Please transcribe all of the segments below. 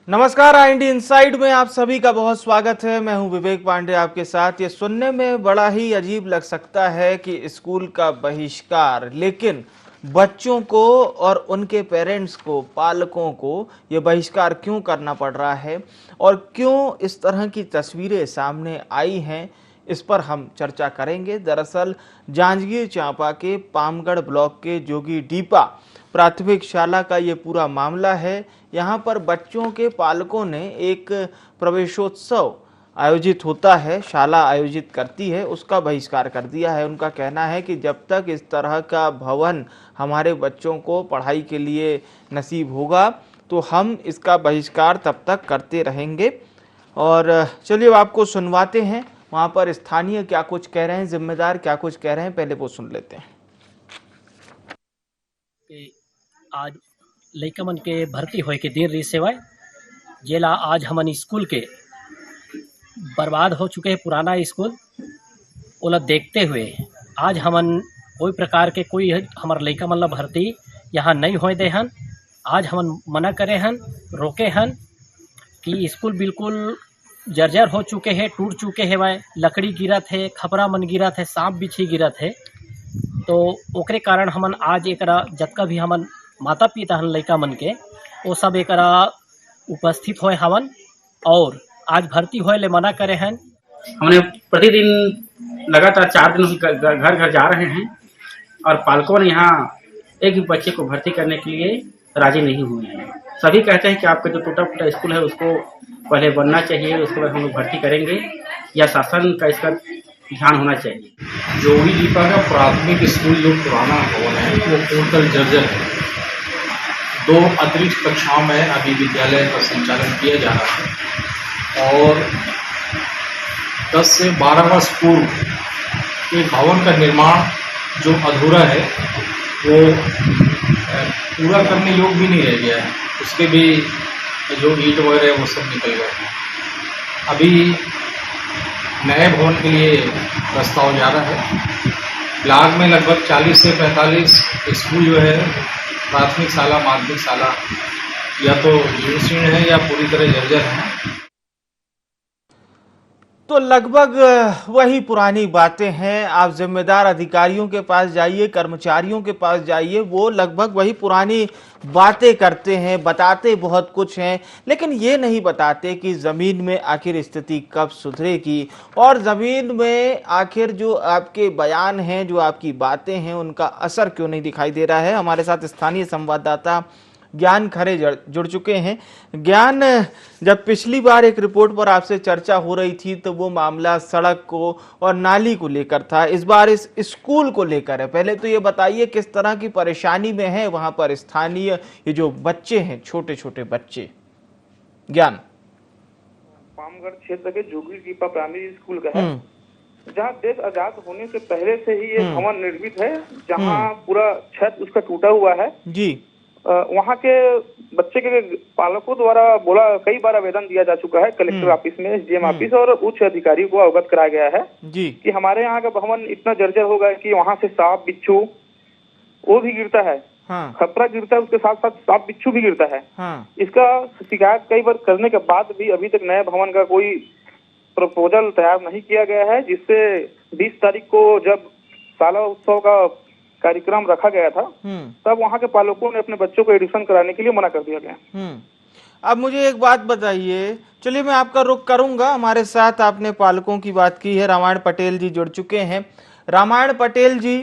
नमस्कार, IND inside में आप सभी का बहुत स्वागत है। मैं हूं विवेक पांडे आपके साथ। ये सुनने में बड़ा ही अजीब लग सकता है कि स्कूल का बहिष्कार, लेकिन बच्चों को और उनके पेरेंट्स को, पालकों को ये बहिष्कार क्यों करना पड़ रहा है और क्यों इस तरह की तस्वीरें सामने आई हैं, इस पर हम चर्चा करेंगे। दरअसल जांजगीर चांपा के पामगढ़ ब्लॉक के जोगी डीपा प्राथमिक शाला का ये पूरा मामला है। यहाँ पर बच्चों के पालकों ने एक प्रवेशोत्सव आयोजित होता है, शाला आयोजित करती है, उसका बहिष्कार कर दिया है। उनका कहना है कि जब तक इस तरह का भवन हमारे बच्चों को पढ़ाई के लिए नसीब होगा तो हम इसका बहिष्कार तब तक करते रहेंगे। और चलिए आपको सुनवाते हैं वहाँ पर स्थानीय क्या कुछ कह रहे हैं, जिम्मेदार क्या कुछ कह रहे हैं, पहले वो सुन लेते हैं। आज लइका मन के भर्ती होए के दिन रही सेवाए जेला आज हमन स्कूल के बर्बाद हो चुके हैं पुराना स्कूल ओला देखते हुए आज हमन कोई प्रकार के कोई हमार लइका मन ला भर्ती यहाँ नहीं होए दे हन। आज हमन मना करे हन, रोके हन कि स्कूल बिल्कुल जर्जर हो चुके हैं, टूट चुके हैं। वह लकड़ी गिरत है, खपरा मन गिरत है, सांप बिछी गिरत है। तो ओकरे कारण हमन आज एकरा जतका भी हमन माता पिता हन लइका मन के वो सब एकरा उपस्थित होए हवन और आज भर्ती होए ले मना करे हैं। हमने प्रतिदिन लगातार 4 दिन घर घर जा रहे हैं और पालकों ने यहाँ एक भी बच्चे को भर्ती करने के लिए राजी नहीं हुए हैं। सभी कहते हैं कि आपका जो टूटा फूटा स्कूल है उसको पहले बनना चाहिए, उसके बाद हम लोग भर्ती करेंगे, या शासन का इसका ध्यान होना चाहिए। जोगी डीपा का प्राथमिक स्कूल जो पुराना भवन है वो टोटल जर्जर है। 2 अतिरिक्त कक्षाओं में अभी विद्यालय का संचालन किया जा रहा है और 10 से 12 वर्ष पूर्व के भवन का निर्माण जो अधूरा है वो पूरा करने योग्य भी नहीं रह गया है। उसके भी जो ईंट वगैरह है वो सब निकल गए हैं। अभी नए भवन के लिए प्रस्ताव जा रहा है। ब्लॉक में लगभग 40 से 45 स्कूल जो है प्राथमिक शाला, माध्यमिक शाला या तो जीर्ण है या पूरी तरह जर्जर है। तो लगभग वही पुरानी बातें हैं। आप जिम्मेदार अधिकारियों के पास जाइए, कर्मचारियों के पास जाइए, वो लगभग वही पुरानी बातें करते हैं, बताते बहुत कुछ हैं, लेकिन ये नहीं बताते कि ज़मीन में आखिर स्थिति कब सुधरेगी और ज़मीन में आखिर जो आपके बयान हैं, जो आपकी बातें हैं, उनका असर क्यों नहीं दिखाई दे रहा है। हमारे साथ स्थानीय संवाददाता ज्ञान खरे जुड़ चुके हैं। ज्ञान, जब पिछली बार एक रिपोर्ट पर आपसे चर्चा हो रही थी तो वो मामला सड़क को और नाली को लेकर था, इस बार इस स्कूल को लेकर है। पहले तो ये बताइए किस तरह की परेशानी में है वहां पर स्थानीय ये जो बच्चे हैं, छोटे छोटे बच्चे। ज्ञान, पामगढ़ क्षेत्र के जोगी डीपा प्राइमरी स्कूल का है, जहाँ देश आजाद होने से पहले से ही ये भवन निर्मित है, जहाँ पूरा छत उसका टूटा हुआ है जी। वहाँ के बच्चे के पालकों द्वारा बोला कई बार आवेदन दिया जा चुका है कलेक्टर ऑफिस में, SDM ऑफिस और उच्च अधिकारियों को अवगत कराया गया है जी कि हमारे यहाँ का भवन इतना जर्जर हो गया कि वहाँ से सांप बिच्छू वो भी गिरता है, खतरा गिरता है, उसके साथ साथ सांप बिच्छू भी गिरता है। इसका शिकायत कई बार करने के बाद भी अभी तक नए भवन का कोई प्रपोजल तैयार नहीं किया गया है, जिससे 20 तारीख को जब शाला उत्सव का कार्यक्रम रखा गया था तब वहाँ के पालकों ने अपने बच्चों को एडमिशन कराने के लिए मना कर दिया गया। अब मुझे एक बात बताइए, चलिए मैं आपका रुख करूंगा। हमारे साथ आपने पालकों की बात की है, रामायण पटेल जी जुड़ चुके हैं। रामायण पटेल जी,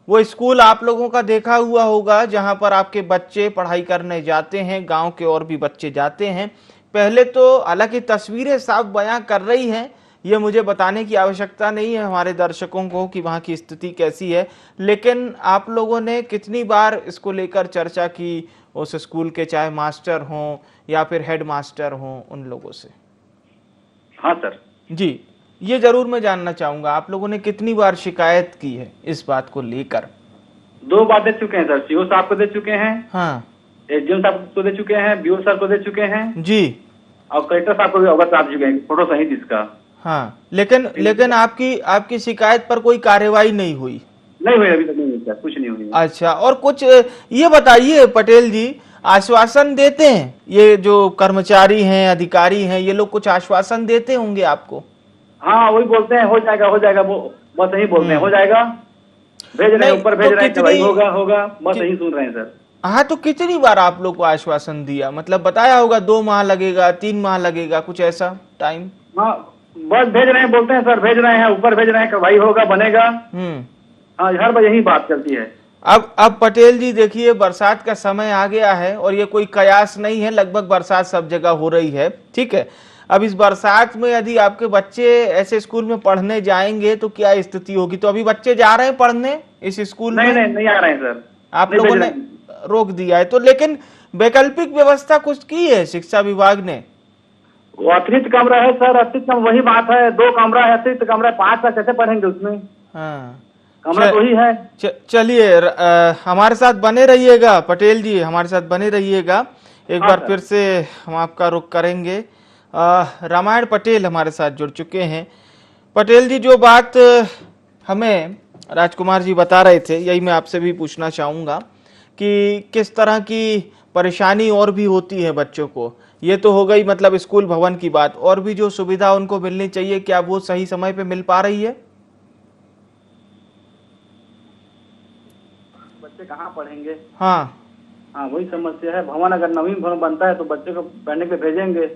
वो स्कूल आप लोगों का देखा हुआ होगा जहां पर आपके बच्चे पढ़ाई करने जाते हैं, गांव के और भी बच्चे जाते हैं। पहले तो हालांकि तस्वीरें साफ बयां कर रही हैं, ये मुझे बताने की आवश्यकता नहीं है हमारे दर्शकों को कि वहाँ की स्थिति कैसी है, लेकिन आप लोगों ने कितनी बार इसको लेकर चर्चा की उस स्कूल के, चाहे मास्टर हों या फिर हेड मास्टर हों, उन लोगों से? हाँ सर जी, ये जरूर मैं जानना चाहूंगा, आप लोगों ने कितनी बार शिकायत की है इस बात को लेकर? 2 बार दे चुके हैं सर, CO साहब को दे चुके हैं, हाँ, SDM साहब को दे चुके हैं, BO सर को दे चुके हैं जी, और कलेक्टर साहब को भी अवगत करा चुके हैं, फोटो सहित इसका। हाँ, लेकिन आपकी शिकायत पर कोई कार्रवाई नहीं हुई? नहीं हुई, अभी तक नहीं हुई, कुछ नहीं हुई। अच्छा, और कुछ ये बताइए पटेल जी, आश्वासन देते हैं ये जो कर्मचारी हैं, अधिकारी हैं, ये लोग कुछ आश्वासन देते होंगे आपको? हाँ वही बोलते हैं हो जाएगा, वो बस यही बोलते हैं हो जाएगा, भेज रहे हैं ऊपर, भेज रहे हैं भाई होगा, बस यही सुन रहे हैं सर। हाँ, तो कितनी बार आप लोग को आश्वासन दिया, मतलब बताया होगा 2 माह लगेगा, 3 माह लगेगा, कुछ ऐसा टाइम? हाँ बस भेज रहे हैं, बोलते हैं सर भेज रहे हैं ऊपर, भेज रहे हैं भाई होगा बनेगा। हाँ हर बार यही बात चलती है। अब पटेल जी देखिए, बरसात का समय आ गया है और ये कोई कयास नहीं है, लगभग बरसात सब जगह हो रही है, ठीक है। अब इस बरसात में यदि आपके बच्चे ऐसे स्कूल में पढ़ने जाएंगे तो क्या स्थिति होगी? तो अभी बच्चे जा रहे हैं पढ़ने इस स्कूल में? नहीं आ रहे हैं सर, आप लोगों ने रोक दिया है। तो लेकिन वैकल्पिक व्यवस्था कुछ की है शिक्षा विभाग ने? वो अतिरिक्त कमरा है सर, अतिरिक्त वही बात है, 2 कमरा है, अतिरिक्त कमरा 5 का कैसे पढ़ेंगे उसमें? हाँ कमरा तो ही है। चलिए हमारे साथ बने रहिएगा पटेल जी, हमारे साथ बने रहिएगा। एक बार फिर से हम आपका रुख करेंगे। रामायण पटेल हमारे साथ जुड़ चुके हैं। पटेल जी, जो बात हमें राजकुमार जी बता रहे थे, यही मैं आपसे भी पूछना चाहूँगा कि किस तरह की परेशानी और भी होती है बच्चों को। ये तो हो गई मतलब स्कूल भवन की बात, और भी जो सुविधा उनको मिलनी चाहिए, क्या वो सही समय पे मिल पा रही है? बच्चे कहाँ पढ़ेंगे? हाँ वही समस्या है। भवन अगर नवीन भवन बनता है तो बच्चे को पढ़ने के भेजेंगे,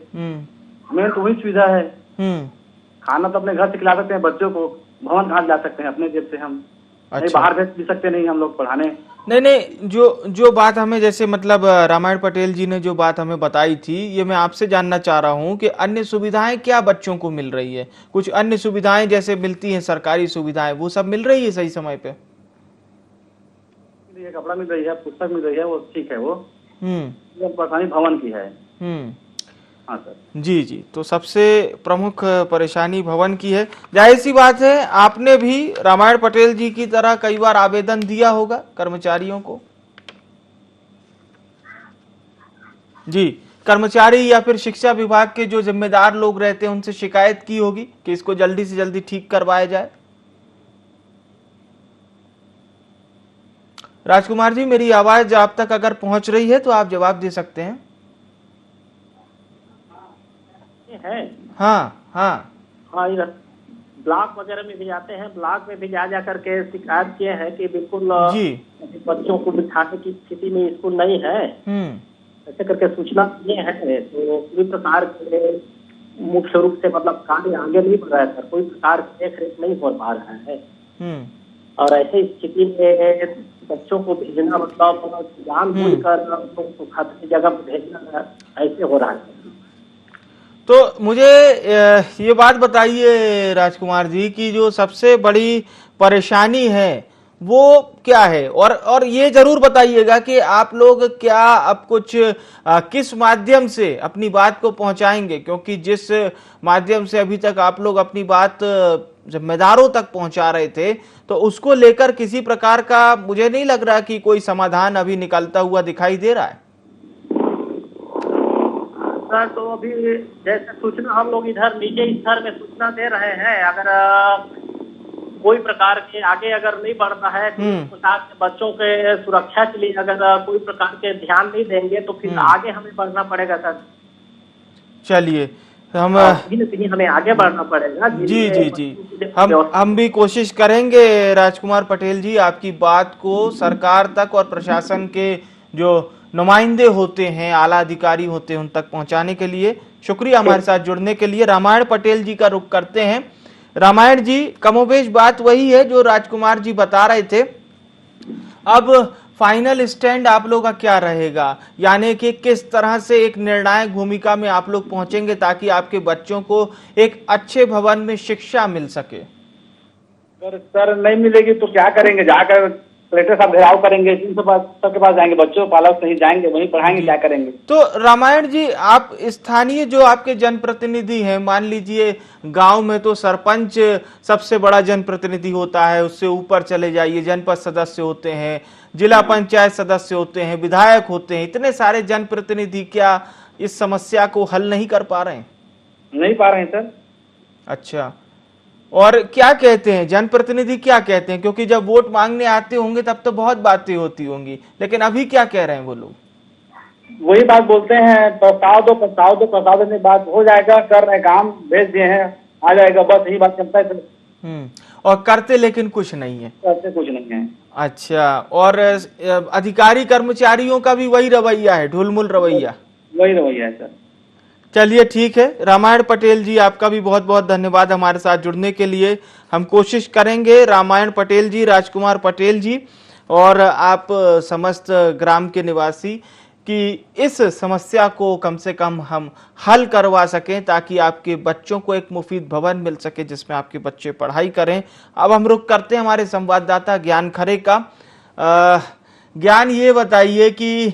मेन तो वही सुविधा है। खाना तो अपने घर से खिला सकते हैं बच्चों को, भवन कहाँ ला सकते हैं अपने जेब से हम? अच्छा। नहीं बाहर भेज भी सकते नहीं हम लोग पढ़ाने। नहीं, जो बात हमें जैसे मतलब रामायण पटेल जी ने जो बात हमें बताई थी, ये मैं आपसे जानना चाह रहा हूँ कि अन्य सुविधाएं क्या बच्चों को मिल रही है? कुछ अन्य सुविधाएं जैसे मिलती हैं सरकारी सुविधाएं, वो सब मिल रही है सही समय पे? कपड़ा मिल रही है, पुस्तक मिल रही है, वो ठीक है। वो परेशानी भवन की है। हाँ सर। जी, तो सबसे प्रमुख परेशानी भवन की है। जाहिर सी बात है, आपने भी रामायण पटेल जी की तरह कई बार आवेदन दिया होगा कर्मचारियों को? जी, कर्मचारी या फिर शिक्षा विभाग के जो जिम्मेदार लोग रहते हैं उनसे शिकायत की होगी कि इसको जल्दी से जल्दी ठीक करवाया जाए। राजकुमार जी, मेरी आवाज आप तक अगर पहुंच रही है तो आप जवाब दे सकते हैं। हाँ, ब्लॉक वगैरह में भी जाते हैं, ब्लॉक में भी जा करके शिकायत किए हैं कि बिल्कुल जी बच्चों को बिठाने की स्थिति में स्कूल नहीं है, ऐसे करके सूचना दिए हैं। तो कोई प्रकार के मुख्य रूप से मतलब कार्य आगे नहीं बढ़ रहा है सर, कोई प्रकार की देख रेख नहीं हो पा रहा है। और ऐसी स्थिति में बच्चों को भेजना मतलब जानबूझकर खतरे की जगह पर भेजना ऐसे हो रहा है। तो मुझे ये बात बताइए राजकुमार जी कि जो सबसे बड़ी परेशानी है वो क्या है, और ये जरूर बताइएगा कि आप लोग क्या अब कुछ किस माध्यम से अपनी बात को पहुंचाएंगे, क्योंकि जिस माध्यम से अभी तक आप लोग अपनी बात जिम्मेदारों तक पहुंचा रहे थे, तो उसको लेकर किसी प्रकार का मुझे नहीं लग रहा कि कोई समाधान अभी निकलता हुआ दिखाई दे रहा है। सर, तो अभी जैसे सूचना हम लोग इधर नीचे स्तर में सूचना दे रहे हैं, अगर कोई प्रकार के आगे अगर नहीं बढ़ रहा है, प्रकार के बच्चों के सुरक्षा के लिए अगर कोई प्रकार के ध्यान नहीं देंगे तो फिर आगे हमें बढ़ना पड़ेगा सर। चलिए हम हमें आगे बढ़ना पड़ेगा। जी, हम भी कोशिश करेंगे राजकुमार पटेल जी आपकी बात को सरकार तक और प्रशासन के जो नुमाइंदे होते हैं, आला अधिकारी होते हैं, उन तक पहुंचाने के लिए। शुक्रिया हमारे साथ जुड़ने के लिए। रामायण पटेल जी का रुख करते हैं। रामायण जी, कमोबेश बात वही है जो राजकुमार जी बता रहे थे। अब फाइनल स्टैंड आप लोग का क्या रहेगा, यानी कि किस तरह से एक निर्णायक भूमिका में आप लोग पहुंचेंगे ताकि आपके बच्चों को एक अच्छे भवन में शिक्षा मिल सके? सर नहीं मिलेगी तो क्या करेंगे? जाकर कलेक्टर साहब घेराव करेंगे, सबके पास जाएंगे, बच्चों पालक नहीं जाएंगे, वहीं पढ़ाएंगे, क्या करेंगे? तो रामायण जी, आप स्थानीय जो आपके जनप्रतिनिधि हैं, मान लीजिए गांव में तो सरपंच सबसे बड़ा जनप्रतिनिधि होता है, उससे ऊपर चले जाइए जनपद सदस्य होते हैं, जिला पंचायत सदस्य होते हैं, विधायक होते हैं, इतने सारे जनप्रतिनिधि क्या इस समस्या को हल नहीं कर पा रहे हैं? नहीं पा रहे हैं सर। अच्छा, और क्या कहते हैं जनप्रतिनिधि, क्या कहते हैं? क्योंकि जब वोट मांगने आते होंगे तब तो बहुत बातें होती होंगी, लेकिन अभी क्या कह रहे हैं वो लोग? वही बात बोलते हैं, प्रस्ताव दो प्रस्ताव दो, प्रस्ताव देने के बाद हो जाएगा, कर रहे काम, भेज दिए हैं, आ जाएगा, बस यही बात चलता है। और करते लेकिन कुछ नहीं है, करते कुछ नहीं है। अच्छा, और अधिकारी कर्मचारियों का भी वही रवैया है, ढुलमुल रवैया? वही रवैया है सर। चलिए ठीक है, रामायण पटेल जी आपका भी बहुत बहुत धन्यवाद हमारे साथ जुड़ने के लिए। हम कोशिश करेंगे, रामायण पटेल जी, राजकुमार पटेल जी और आप समस्त ग्राम के निवासी, कि इस समस्या को कम से कम हम हल करवा सकें ताकि आपके बच्चों को एक मुफीद भवन मिल सके जिसमें आपके बच्चे पढ़ाई करें। अब हम रुख करते हैं हमारे संवाददाता ज्ञान खरे का। ज्ञान, ये बताइए कि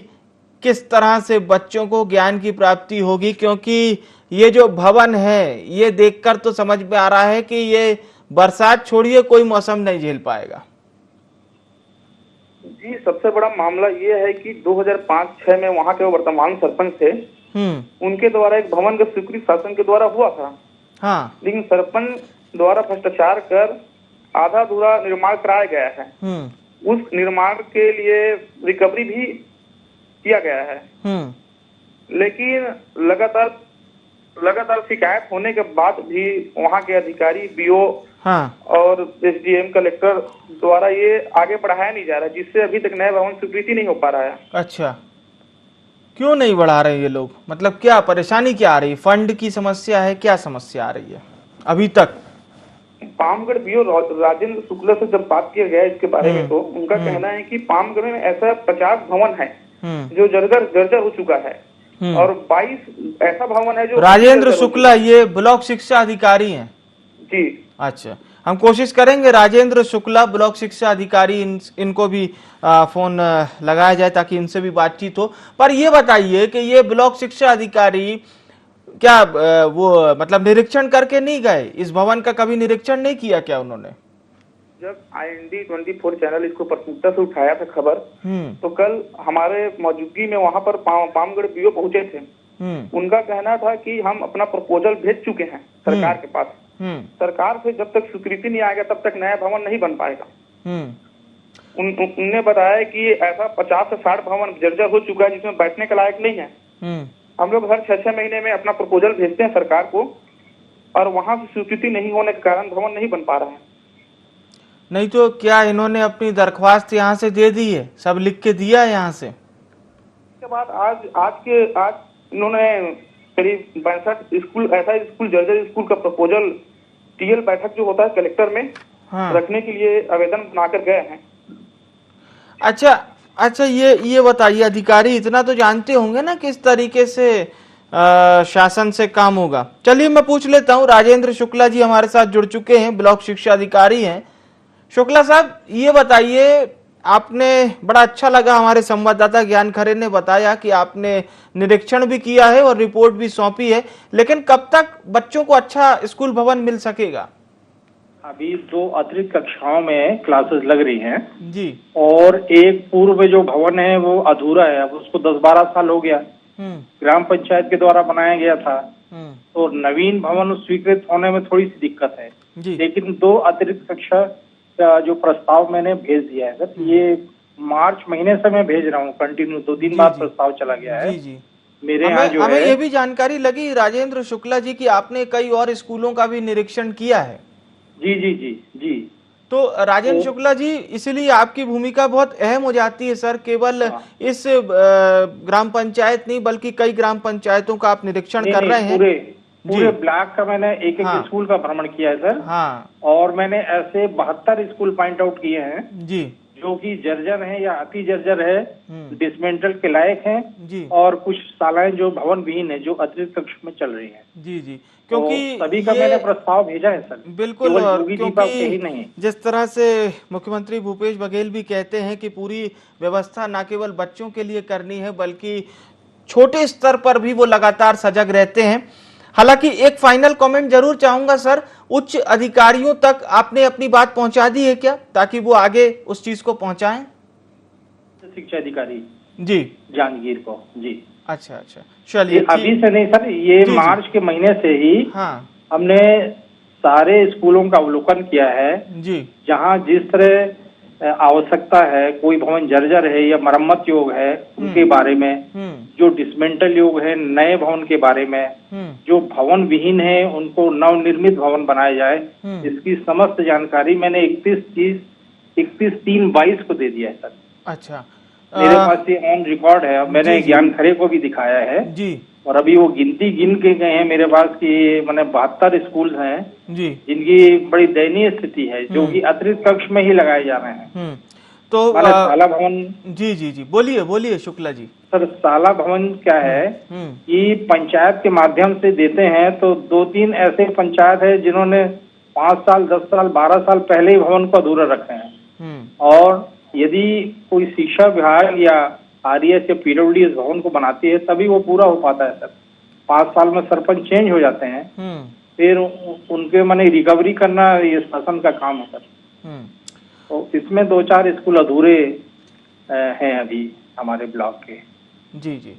किस तरह से बच्चों को ज्ञान की प्राप्ति होगी, क्योंकि ये जो भवन है ये देखकर तो समझ में आ रहा है कि ये बरसात छोड़िए कोई मौसम नहीं झेल पाएगा। जी, सबसे बड़ा मामला ये है कि 2005-6 में वहाँ के वर्तमान सरपंच थे, उनके द्वारा एक भवन का स्वीकृति शासन के द्वारा हुआ था। हाँ। लेकिन सरपंच द्वारा भ्रष्टाचार कर आधा अधूरा निर्माण कराया गया है। उस निर्माण के लिए रिकवरी भी किया गया है, लेकिन लगातार शिकायत होने के बाद भी वहाँ के अधिकारी, बीओ और एसडीएम, कलेक्टर द्वारा ये आगे बढ़ाया नहीं जा रहा, जिससे अभी तक नया भवन स्वीकृति नहीं हो पा रहा है। अच्छा, क्यों नहीं बढ़ा रहे ये लोग? मतलब क्या परेशानी क्या आ रही? फंड की समस्या है, क्या समस्या आ रही है अभी तक? पामगढ़ बीओ राजेंद्र शुक्ला से जब बात किया गया इसके बारे में, तो उनका कहना है कि पामगढ़ में ऐसा 50 भवन है जो जर्जर हो चुका है और 22 ऐसा भवन है जो राजेंद्र शुक्ला, ये ब्लॉक शिक्षा अधिकारी हैं जी। अच्छा, हम कोशिश करेंगे राजेंद्र शुक्ला ब्लॉक शिक्षा अधिकारी, इनको भी फोन लगाया जाए ताकि इनसे भी बातचीत हो। पर ये बताइए कि ये ब्लॉक शिक्षा अधिकारी क्या वो मतलब निरीक्षण करके नहीं गए? इस भवन का कभी निरीक्षण नहीं किया क्या उन्होंने? जब IND 24 चैनल इसको प्राथमिकता से उठाया था खबर, तो कल हमारे मौजूदगी में वहां पर पामगढ़ बीओ पहुंचे थे। उनका कहना था कि हम अपना प्रपोजल भेज चुके हैं सरकार के पास, सरकार से जब तक स्वीकृति नहीं आएगा तब तक नया भवन नहीं बन पाएगा। उनने बताया कि ऐसा 50 से 60 भवन जर्जर हो चुका है जिसमें बैठने के लायक नहीं है। हम लोग हर 6-6 महीने में अपना प्रपोजल भेजते हैं सरकार को और वहां से स्वीकृति नहीं होने के कारण भवन नहीं बन पा रहा है। नहीं तो क्या इन्होंने अपनी दरख्वास्त यहाँ से दे दी है? सब लिख के दिया है यहाँ से? इसके बाद आज इन्होंने करीब 62 स्कूल, ऐसा स्कूल जर्जर स्कूल का प्रपोजल टीएल बैठक जो होता है कलेक्टर में रखने के लिए आवेदन बनाकर गए हैं। अच्छा, ये बताइए, अधिकारी इतना तो जानते होंगे ना किस तरीके से शासन से काम होगा। चलिए मैं पूछ लेता हूँ, राजेंद्र शुक्ला जी हमारे साथ जुड़ चुके हैं, ब्लॉक शिक्षा अधिकारी हैं। शुक्ला साहब, ये बताइए, आपने बड़ा अच्छा लगा, हमारे संवाददाता ज्ञान खरे ने बताया कि आपने निरीक्षण भी किया है और रिपोर्ट भी सौंपी है, लेकिन कब तक बच्चों को अच्छा स्कूल भवन मिल सकेगा? अभी 2 अतिरिक्त कक्षाओं में क्लासेस लग रही हैं जी, और एक पूर्व जो भवन है वो अधूरा है, अब उसको 10-12 साल हो गया, ग्राम पंचायत के द्वारा बनाया गया था, तो नवीन भवन स्वीकृत होने में थोड़ी सी दिक्कत है। लेकिन 2 अतिरिक्त कक्षा जो प्रस्ताव मैंने भेज दिया है सर, ये मार्च महीने से मैं भेज रहा हूँ कंटिन्यू, 2 दिन बाद प्रस्ताव चला गया है। मेरे यहाँ जो हमें ये भी जानकारी लगी राजेंद्र शुक्ला जी की आपने कई और स्कूलों का भी निरीक्षण किया है। जी। तो राजेंद्र शुक्ला जी, इसलिए आपकी भूमिका बहुत अहम हो जाती है सर। केवल इस ग्राम पंचायत नहीं बल्कि कई ग्राम पंचायतों का आप निरीक्षण कर रहे हैं। पूरे ब्लॉक का मैंने एक स्कूल का भ्रमण किया है सर। और मैंने ऐसे 72 स्कूल पॉइंट आउट किए हैं जी, जो कि जर्जर हैं या अति जर्जर है, डिसमेंटल के लायक हैं जी, और कुछ शालाएं जो भवन विहीन है, जो अतिरिक्त कक्ष में चल रही हैं जी। क्योंकि तो सभी का मैंने प्रस्ताव भेजा है सर। बिल्कुल, और क्योंकि नहीं, जिस तरह से मुख्यमंत्री भूपेश बघेल भी कहते हैं कि पूरी व्यवस्था न केवल बच्चों के लिए करनी है बल्कि छोटे स्तर पर भी वो लगातार सजग रहते हैं। हालांकि एक फाइनल कमेंट जरूर चाहूंगा सर, उच्च अधिकारियों तक आपने अपनी बात पहुंचा दी है क्या, ताकि वो आगे उस चीज को पहुंचाएं? शिक्षा अधिकारी जी, जांजगीर को जी। अच्छा, चलिए। अभी से नहीं सर, ये मार्च के महीने से ही हमने सारे स्कूलों का अवलोकन किया है जी, जहाँ जिस तरह आवश्यकता है, कोई भवन जर्जर है या मरम्मत योग है, उनके बारे में जो डिसमेंटल योग है नए भवन के बारे में, जो भवन विहीन है उनको नवनिर्मित भवन बनाया जाए, इसकी समस्त जानकारी मैंने 31/3/22 को दे दिया है सर। अच्छा, मेरे पास ये ऑन रिकॉर्ड है। मैंने ज्ञान खरे को भी दिखाया है जी। और अभी वो गिनती गिन के गए हैं मेरे पास कि मैंने 72 स्कूल हैं जी जिनकी बड़ी दयनीय स्थिति है, जो कि अतिरिक्त कक्ष में ही लगाए जा रहे हैं। तो शाला भवन जी बोलिए शुक्ला जी। सर, शाला भवन क्या है कि पंचायत के माध्यम से देते हैं, तो 2-3 ऐसे पंचायत है जिन्होंने 5 साल 10 साल 12 साल पहले ही भवन को अधूरा रखे हैं। और यदि कोई शिक्षा विभाग या RES या PWD इस भवन को बनाती है तभी वो पूरा हो पाता है सर। 5 साल में सरपंच चेंज हो जाते हैं, फिर उनके माने रिकवरी करना ये शासन का काम है सर। तो इसमें 2-4 स्कूल अधूरे हैं अभी हमारे ब्लॉक के। जी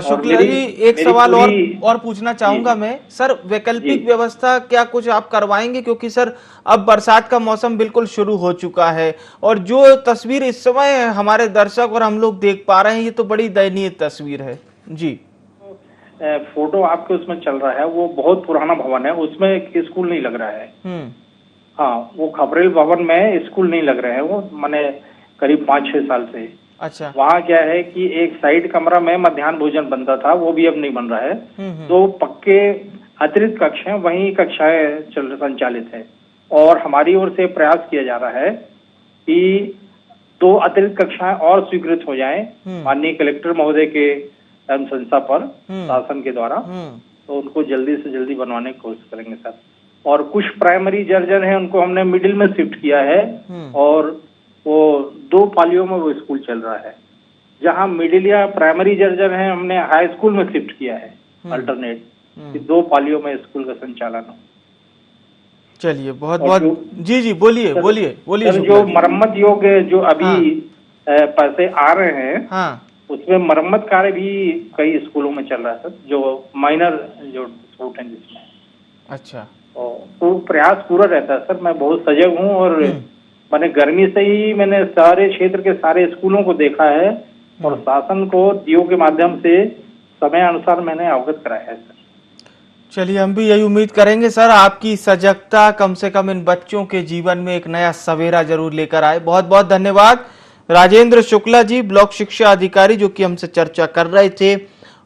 शुक्ला जी, एक सवाल और पूछना चाहूंगा मैं सर, वैकल्पिक व्यवस्था क्या कुछ आप करवाएंगे? क्योंकि सर अब बरसात का मौसम बिल्कुल शुरू हो चुका है और जो तस्वीर इस समय हमारे दर्शक और हम लोग देख पा रहे हैं ये तो बड़ी दयनीय तस्वीर है जी। फोटो आपके उसमें चल रहा है, वो बहुत पुराना भवन है, उसमें स्कूल नहीं लग रहा है। हाँ, वो खबरेल भवन में स्कूल नहीं लग रहे हैं, वो माने करीब 5-6 साल से। अच्छा, वहाँ क्या है कि एक साइड कमरा में मध्याह्न भोजन बनता था, वो भी अब नहीं बन रहा है। 2 पक्के अतिरिक्त कक्ष हैं, वहीं कक्षाएं संचालित है और हमारी ओर से प्रयास किया जा रहा है कि 2 अतिरिक्त कक्षाएं और स्वीकृत हो जाएं माननीय कलेक्टर महोदय के अनुशंसा पर शासन के द्वारा, तो उनको जल्दी से जल्दी बनवाने की कोशिश करेंगे सर। और कुछ प्राइमरी जर्जर हैं उनको हमने मिडिल में शिफ्ट किया है और वो 2 पालियों में वो स्कूल चल रहा है। जहां मिडिल या प्राइमरी जर्जर है हमने हाई स्कूल में शिफ्ट किया है अल्टरनेट, कि 2 पालियों में स्कूल का संचालन हो। चलिए, बहुत जी बोलिए। जो मरम्मत योग्य जो अभी पैसे आ रहे हैं उसमें मरम्मत कार्य भी कई स्कूलों में चल रहा है सर, जो माइनर जो छूट है जिसमें। अच्छा, तो प्रयास पूरा रहता है सर। मैं बहुत सजग हूँ और मैंने गर्मी से ही मैंने सारे क्षेत्र के सारे स्कूलों को देखा है और शासन को DO के माध्यम से समय अनुसार मैंने अवगत कराया है सर। चलिए, हम भी यही उम्मीद करेंगे सर आपकी सजगता कम से कम इन बच्चों के जीवन में एक नया सवेरा जरूर लेकर आए। बहुत बहुत धन्यवाद राजेंद्र शुक्ला जी, ब्लॉक शिक्षा अधिकारी, जो कि हमसे चर्चा कर रहे थे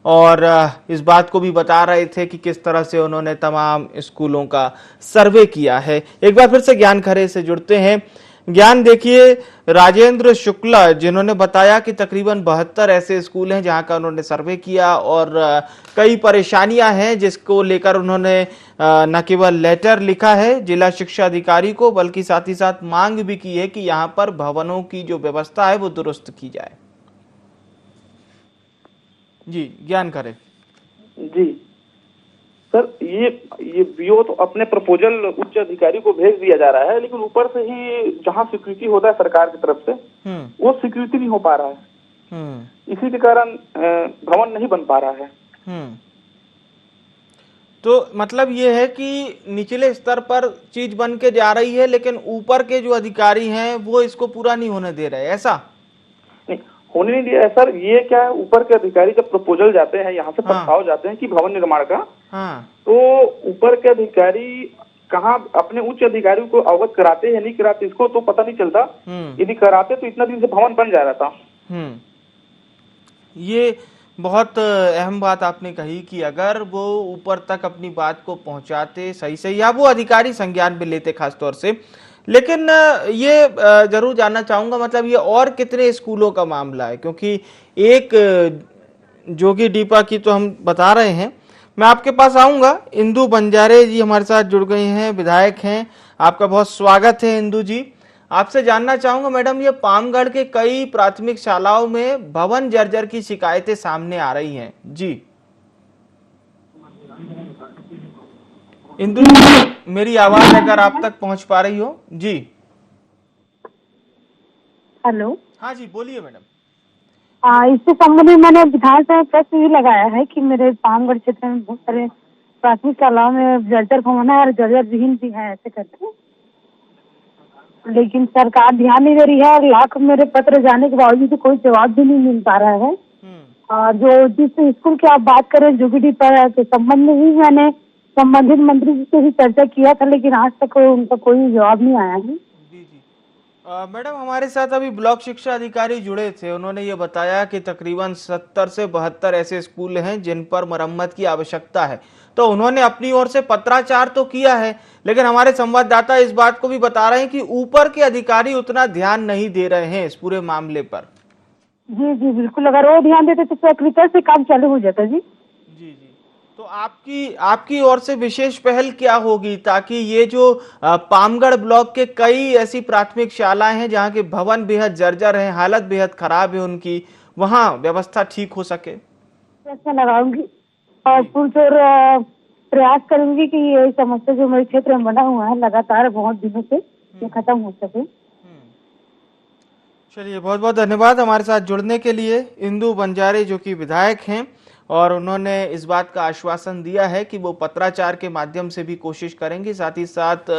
और इस बात को भी बता रहे थे कि किस तरह से उन्होंने तमाम स्कूलों का सर्वे किया है। एक बार फिर से ज्ञान खरे से जुड़ते हैं। ज्ञान, देखिए, राजेंद्र शुक्ला जिन्होंने बताया कि तकरीबन 72 ऐसे स्कूल हैं जहां का उन्होंने सर्वे किया और कई परेशानियां हैं जिसको लेकर उन्होंने न केवल लेटर लिखा है जिला शिक्षा अधिकारी को, बल्कि साथ ही साथ मांग भी की है कि यहां पर भवनों की जो व्यवस्था है वो दुरुस्त की जाए। जी, ज्ञान करें। जी सर, ये BO तो अपने प्रपोजल उच्च अधिकारी को भेज दिया जा रहा है, लेकिन ऊपर से ही जहां स्वीकृति होता है सरकार की तरफ से वो स्वीकृति नहीं हो पा रहा है। इसी के कारण भवन नहीं बन पा रहा है। तो मतलब ये है कि निचले स्तर पर चीज बन के जा रही है लेकिन ऊपर के जो अधिकारी हैं वो इसको पूरा नहीं होने दे रहे, ऐसा नहीं होने नहीं दिया है सर। ये क्या है, ऊपर के अधिकारी जब प्रपोजल जाते हैं, यहाँ से प्रस्ताव जाते हैं कि भवन निर्माण का, तो ऊपर के अधिकारी कहाँ अपने उच्च अधिकारी को अवगत कराते हैं नहीं कराते इसको तो पता नहीं चलता। यदि कराते तो इतना दिन से भवन बन जा रहा था। ये बहुत अहम बात आपने कही कि अगर वो ऊपर तक अपनी बात को पहुंचाते सही या वो अधिकारी संज्ञान में लेते खास तौर से। लेकिन ये जरूर जानना चाहूंगा, मतलब ये और कितने स्कूलों का मामला है? क्योंकि एक जोगी डीपा की तो हम बता रहे हैं। मैं आपके पास आऊंगा। इंदु बंजारे जी हमारे साथ जुड़ गई हैं, विधायक हैं। आपका बहुत स्वागत है इंदु जी। आपसे जानना चाहूंगा मैडम, ये पामगढ़ के कई प्राथमिक शालाओं में भवन जर्जर की शिकायतें सामने आ रही हैं। जी इंदु, मेरी आवाज अगर आप तक पहुंच पा रही हो। जी हेलो। हाँ जी, बोलिए मैडम। इससे संबंधित मैंने विधानसभा में प्रश्न भी लगाया है कि मेरे पामगढ़ क्षेत्र में बहुत सारे प्राथमिक शालाओं में जर्जर भवन है और जर्जर विहीन भी है ऐसे करके, लेकिन सरकार ध्यान नहीं दे रही है और लाख मेरे पत्र जाने के बावजूद कोई जवाब भी नहीं मिल पा रहा है। जो जिस स्कूल की आप बात करें जोगीडी पर के संबंध में ही मैंने संबंधित मंत्री जी से भी चर्चा किया था, लेकिन आज तक उनका कोई जवाब नहीं आया है। जी जी। मैडम, हमारे साथ अभी ब्लॉक शिक्षा अधिकारी जुड़े थे, उन्होंने ये बताया कि तकरीबन 70 से 72 ऐसे स्कूल हैं जिन पर मरम्मत की आवश्यकता है। तो उन्होंने अपनी ओर से पत्राचार तो किया है, लेकिन हमारे संवाददाता इस बात को भी बता रहे हैं कि ऊपर के अधिकारी उतना ध्यान नहीं दे रहे हैं इस पूरे मामले पर। जी जी बिल्कुल, अगर वो ध्यान देते तो सेक्रेटरी से काम चालू हो जाता। जी जी जी। तो आपकी ओर से विशेष पहल क्या होगी ताकि ये जो पामगढ़ ब्लॉक के कई ऐसी प्राथमिक शालाएं हैं जहां के भवन बेहद जर्जर हैं, हालत बेहद खराब है उनकी, वहां व्यवस्था ठीक हो सके? ऐसा लगाऊंगी और पुरजोर प्रयास करूंगी कि ये समस्या जो मेरे क्षेत्र में बना हुआ है लगातार बहुत दिनों से ये खत्म हो सके। चलिए, बहुत बहुत धन्यवाद हमारे साथ जुड़ने के लिए। इंदु बंजारे जो कि विधायक हैं और उन्होंने इस बात का आश्वासन दिया है कि वो पत्राचार के माध्यम से भी कोशिश करेंगे, साथ ही साथ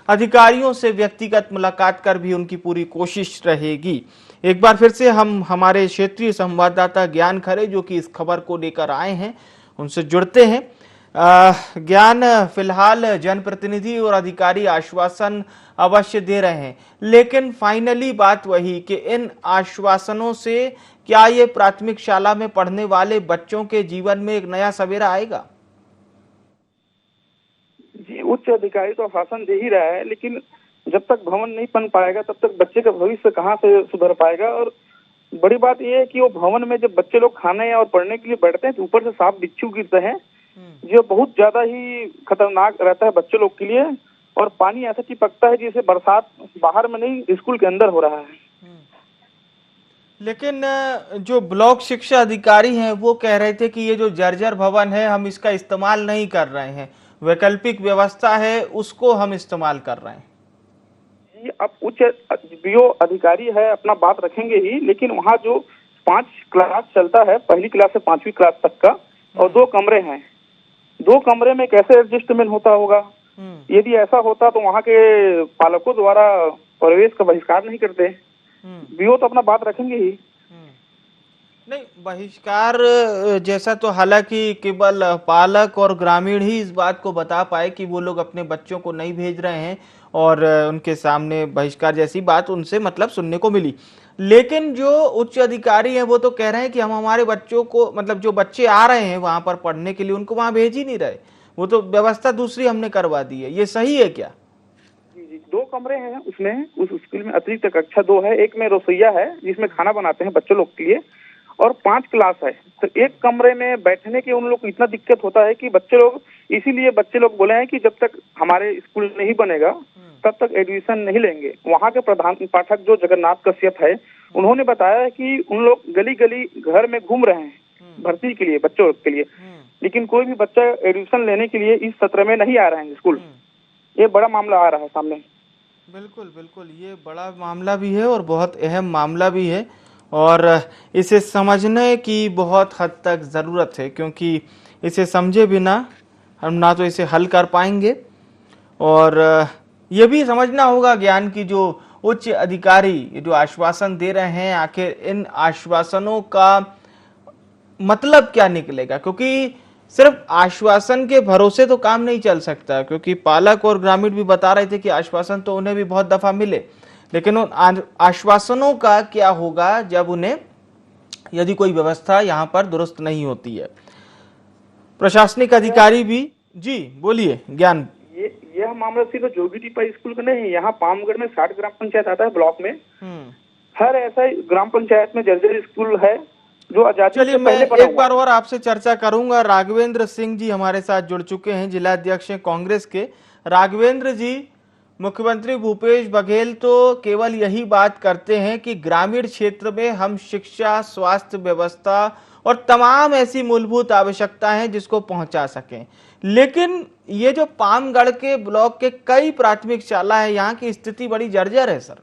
अधिकारियों से व्यक्तिगत मुलाकात कर भी उनकी पूरी कोशिश रहेगी। एक बार फिर से हम हमारे क्षेत्रीय संवाददाता ज्ञान खरे जो कि इस खबर को लेकर आए हैं उनसे जुड़ते हैं। ज्ञान, फिलहाल जनप्रतिनिधि और अधिकारी आश्वासन अवश्य दे रहे हैं, लेकिन फाइनली बात वही कि इन आश्वासनों से क्या ये प्राथमिक शाला में पढ़ने वाले बच्चों के जीवन में एक नया सवेरा आएगा? जी, उच्च अधिकारी तो आश्वासन दे ही रहा है, लेकिन जब तक भवन नहीं बन पाएगा तब तक बच्चे का भविष्य कहाँ से सुधर पाएगा। और बड़ी बात यह है कि वो भवन में जब बच्चे लोग खाने और पढ़ने के लिए बैठते हैं तो ऊपर से सांप बिच्छू गिरते हैं, जो बहुत ज्यादा ही खतरनाक रहता है बच्चे लोग के लिए। और पानी ऐसा चिपकता है जैसे बरसात बाहर में नहीं स्कूल के अंदर हो रहा है। लेकिन जो ब्लॉक शिक्षा अधिकारी हैं वो कह रहे थे कि ये जो जर्जर भवन है हम इसका इस्तेमाल नहीं कर रहे हैं, वैकल्पिक व्यवस्था है उसको हम इस्तेमाल कर रहे हैं। अब उच्च बीओ अधिकारी है अपना बात रखेंगे ही, लेकिन वहाँ जो 5 क्लास चलता है, पहली क्लास से 5वीं क्लास तक का, और 2 कमरे हैं, 2 कमरे में कैसे एडजस्टमेंट होता होगा? यदि ऐसा होता तो वहाँ के पालकों द्वारा प्रवेश का बहिष्कार नहीं करते। बीओ तो अपना बात रखेंगे ही। नहीं, बहिष्कार जैसा तो हालांकि केवल पालक और ग्रामीण ही इस बात को बता पाए कि वो लोग अपने बच्चों को नहीं भेज रहे हैं और उनके सामने बहिष्कार जैसी बात उनसे मतलब सुनने को मिली। लेकिन जो उच्च अधिकारी हैं वो तो कह रहे हैं कि हम हमारे बच्चों को, मतलब जो बच्चे आ रहे हैं वहां पर पढ़ने के लिए, उनको वहां भेज ही नहीं रहे, वो तो व्यवस्था दूसरी हमने करवा दी है। ये सही है क्या? जी, 2 कमरे हैं उसमें, उस स्कूल में अतिरिक्त कक्षा 2 है, एक में रसोईया है जिसमें खाना बनाते हैं बच्चों लोग के लिए, और 5 क्लास है। तो एक कमरे में बैठने के उन लोग को इतना दिक्कत होता है कि बच्चे लोग, इसीलिए बच्चे लोग बोले हैं कि जब तक हमारे स्कूल नहीं बनेगा तब तक एडमिशन नहीं लेंगे। वहाँ के प्रधान पाठक जो जगन्नाथ कश्यप है, उन्होंने बताया कि उन लोग गली गली घर में घूम रहे हैं भर्ती के लिए बच्चों के लिए, लेकिन कोई भी बच्चा एडमिशन लेने के लिए इस सत्र में नहीं आ रहे हैं स्कूल। ये बड़ा मामला आ रहा है सामने। बिल्कुल बिल्कुल, ये बड़ा मामला भी है और बहुत अहम मामला भी है और इसे समझने की बहुत हद तक ज़रूरत है, क्योंकि इसे समझे बिना हम ना तो इसे हल कर पाएंगे और ये भी समझना होगा ज्ञान की जो उच्च अधिकारी जो आश्वासन दे रहे हैं, आखिर इन आश्वासनों का मतलब क्या निकलेगा, क्योंकि सिर्फ आश्वासन के भरोसे तो काम नहीं चल सकता। क्योंकि पालक और ग्रामीण भी बता रहे थे कि आश्वासन तो उन्हें भी बहुत दफा मिले, लेकिन उन आश्वासनों का क्या होगा जब उन्हें यदि कोई व्यवस्था यहाँ पर दुरुस्त नहीं होती है। प्रशासनिक अधिकारी भी, जी बोलिए ज्ञान। यह मामला सिर्फ जोगीटीपा स्कूल का नहीं है, यहाँ पामगढ़ में 60 ग्राम पंचायत आता है ब्लॉक में, हर ऐसा ग्राम पंचायत में जर्जर स्कूल है जो आजादी चलिए, से मैं पहले बना एक बार और आपसे चर्चा करूंगा। राघवेंद्र सिंह जी हमारे साथ जुड़ चुके हैं, जिला अध्यक्ष हैं कांग्रेस के। राघवेंद्र जी, मुख्यमंत्री भूपेश बघेल तो केवल यही बात करते हैं कि ग्रामीण क्षेत्र में हम शिक्षा, स्वास्थ्य व्यवस्था और तमाम ऐसी मूलभूत आवश्यकता हैं जिसको पहुंचा सकें, लेकिन ये जो पामगढ़ के ब्लॉक के कई प्राथमिक शाला है, यहाँ की स्थिति बड़ी जर्जर है सर।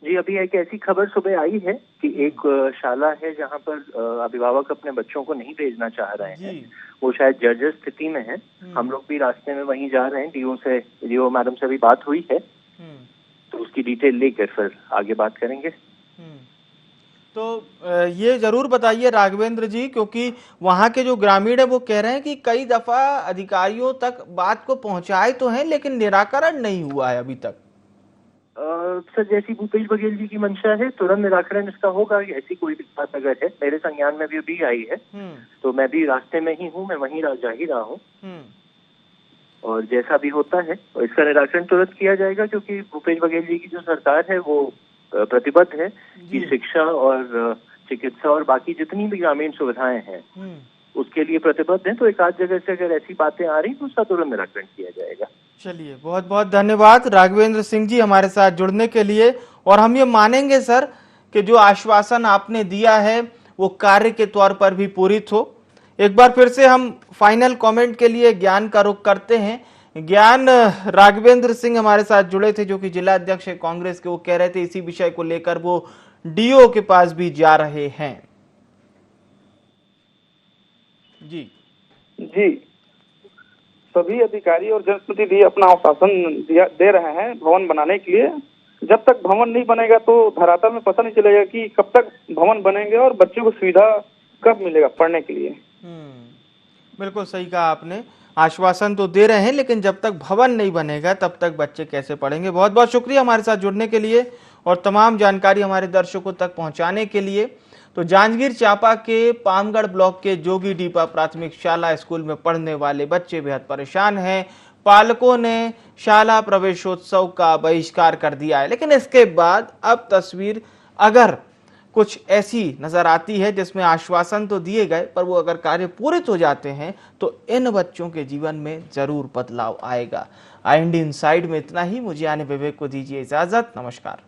जी, अभी एक ऐसी खबर सुबह आई है कि एक शाला है जहां पर अभिभावक अपने बच्चों को नहीं भेजना चाह रहे हैं, वो शायद जर्जर स्थिति में है। हम लोग भी रास्ते में वहीं जा रहे हैं, डीओ मैडम से भी बात हुई है, तो उसकी डिटेल लेकर फिर आगे बात करेंगे। तो ये जरूर बताइए राघवेंद्र जी, क्योंकि वहाँ के जो ग्रामीण है वो कह रहे हैं कि कई दफा अधिकारियों तक बात को पहुंचाए तो हैं लेकिन निराकरण नहीं हुआ है अभी तक। सर, जैसी भूपेश बघेल जी की मंशा है तुरंत निराकरण इसका होगा। ऐसी कोई भी बात अगर है, मेरे संज्ञान में भी आई है तो मैं भी रास्ते में ही हूँ, मैं वहीं जा ही रहा हूँ और जैसा भी होता है और इसका निराकरण तुरंत किया जाएगा, क्योंकि भूपेश बघेल जी की जो सरकार है वो प्रतिबद्ध है कि शिक्षा और चिकित्सा और बाकी जितनी भी ग्रामीण सुविधाएं हैं उसके लिए प्रतिबद्ध है। तो एक आध जगह से अगर ऐसी बातें आ रही तो उसका तुरंत निराकरण किया जाएगा। चलिए, बहुत बहुत धन्यवाद राघवेंद्र सिंह जी हमारे साथ जुड़ने के लिए। और हम ये मानेंगे सर कि जो आश्वासन आपने दिया है वो कार्य के तौर पर भी पूरित हो। एक बार फिर से हम फाइनल कमेंट के लिए ज्ञान का रुख करते हैं। ज्ञान, राघवेंद्र सिंह हमारे साथ जुड़े थे जो कि जिला अध्यक्ष है कांग्रेस के, वो कह रहे थे इसी विषय को लेकर वो डीओ के पास भी जा रहे हैं। जी सभी अधिकारी और जनप्रतिनिधि अपना आश्वासन दे रहे हैं भवन बनाने के लिए। जब तक भवन नहीं बनेगा तो धरातल में पता नहीं चलेगा कि कब तक भवन बनेंगे और बच्चों को सुविधा कब मिलेगा पढ़ने के लिए। बिल्कुल सही कहा आपने, आश्वासन तो दे रहे हैं लेकिन जब तक भवन नहीं बनेगा तब तक बच्चे कैसे पढ़ेंगे। बहुत बहुत शुक्रिया हमारे साथ जुड़ने के लिए और तमाम जानकारी हमारे दर्शकों तक पहुंचाने के लिए। तो जांजगीर चांपा के पामगढ़ ब्लॉक के जोगी डीपा प्राथमिक शाला स्कूल में पढ़ने वाले बच्चे बेहद परेशान हैं। पालकों ने शाला प्रवेशोत्सव का बहिष्कार कर दिया है, लेकिन इसके बाद अब तस्वीर अगर कुछ ऐसी नजर आती है जिसमें आश्वासन तो दिए गए पर वो अगर कार्य पूरित हो जाते हैं तो इन बच्चों के जीवन में जरूर बदलाव आएगा। IND इनसाइड में इतना ही। मुझे यानी विवेक को दीजिए इजाजत। नमस्कार।